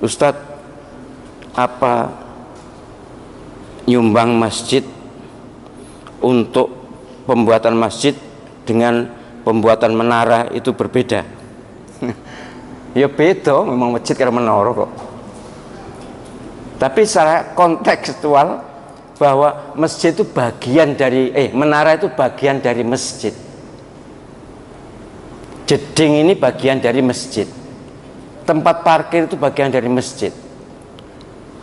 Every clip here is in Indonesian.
Ustadz, apa nyumbang masjid untuk pembuatan masjid dengan pembuatan menara itu berbeda? Ya beda, memang masjid karena menara kok. Tapi secara kontekstual bahwa masjid itu bagian dari menara itu bagian dari masjid. Jeding ini bagian dari masjid. Tempat parkir itu bagian dari masjid.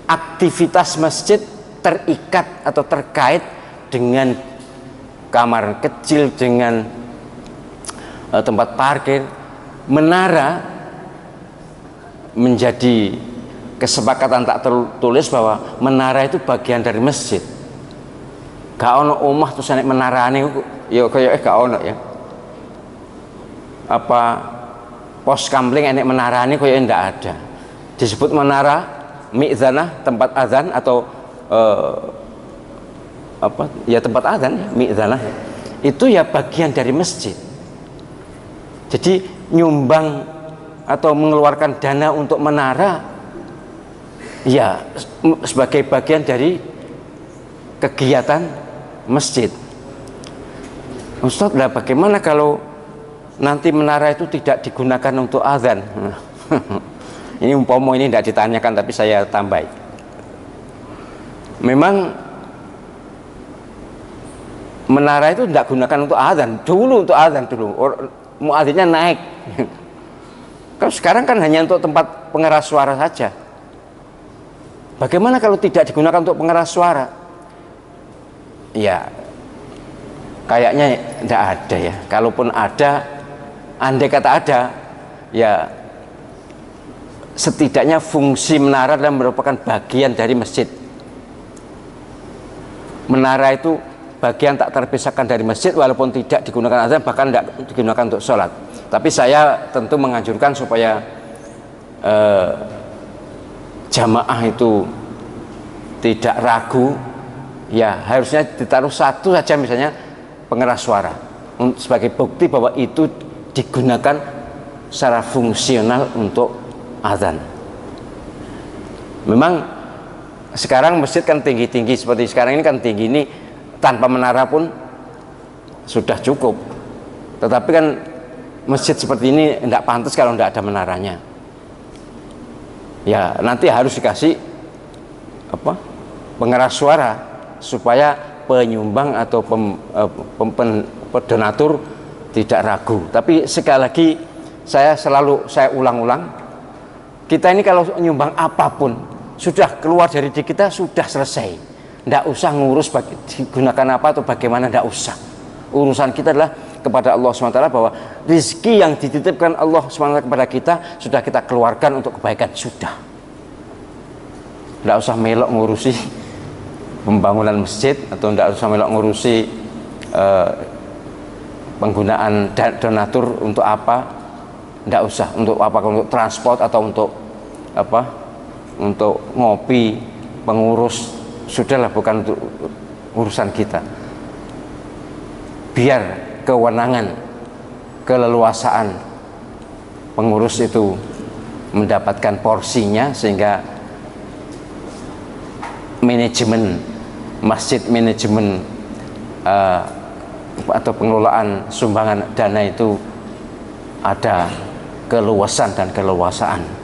Aktivitas masjid terikat atau terkait dengan kamar kecil, dengan tempat parkir. Menara menjadi kesepakatan tak tertulis bahwa menara itu bagian dari masjid. Gak ono omah terus nek menarane ya kaya gak ono ya. Apa pos kamling enek menarane kaya ndak ada. Disebut menara mi'zanah, tempat azan atau tempat azan ya, mi'zanah. Itu ya bagian dari masjid. Jadi nyumbang atau mengeluarkan dana untuk menara ya sebagai bagian dari kegiatan masjid. Ustaz, lah bagaimana kalau nanti menara itu tidak digunakan untuk azan? Ini umpama ini tidak ditanyakan tapi saya tambahi. Memang menara itu tidak gunakan untuk azan dulu, muadzinnya naik. Kalau sekarang kan hanya untuk tempat pengeras suara saja. Bagaimana kalau tidak digunakan untuk pengeras suara? Ya, kayaknya tidak ada ya. Kalaupun ada, andai kata ada, ya setidaknya fungsi menara adalah merupakan bagian dari masjid. Menara itu bagian tak terpisahkan dari masjid, walaupun tidak digunakan azan, bahkan tidak digunakan untuk sholat. Tapi saya tentu menganjurkan supaya jamaah itu tidak ragu. Ya harusnya ditaruh satu saja misalnya pengeras suara sebagai bukti bahwa itu digunakan secara fungsional untuk azan. Memang sekarang masjid kan tinggi-tinggi seperti sekarang ini kan tinggi ini, tanpa menara pun sudah cukup. Tetapi kan masjid seperti ini tidak pantas kalau tidak ada menaranya. Ya nanti harus dikasih pengeras suara supaya penyumbang atau pedonatur tidak ragu. Tapi sekali lagi saya ulang-ulang, kita ini kalau nyumbang apapun sudah keluar dari diri kita sudah selesai. Tidak usah ngurus digunakan apa atau bagaimana, tidak usah. Urusan kita adalah kepada Allah SWT, bahwa rezeki yang dititipkan Allah SWT kepada kita sudah kita keluarkan untuk kebaikan, sudah. Tidak usah melok ngurusi pembangunan masjid, atau tidak usah melok ngurusi penggunaan donatur untuk apa, tidak usah. Untuk apa? Untuk transport atau untuk apa? Untuk ngopi, pengurus, sudahlah, bukan untuk urusan kita. Biar kewenangan, keleluasaan pengurus itu mendapatkan porsinya, sehingga manajemen masjid, manajemen atau pengelolaan sumbangan dana itu ada keluasan dan keleluasaan.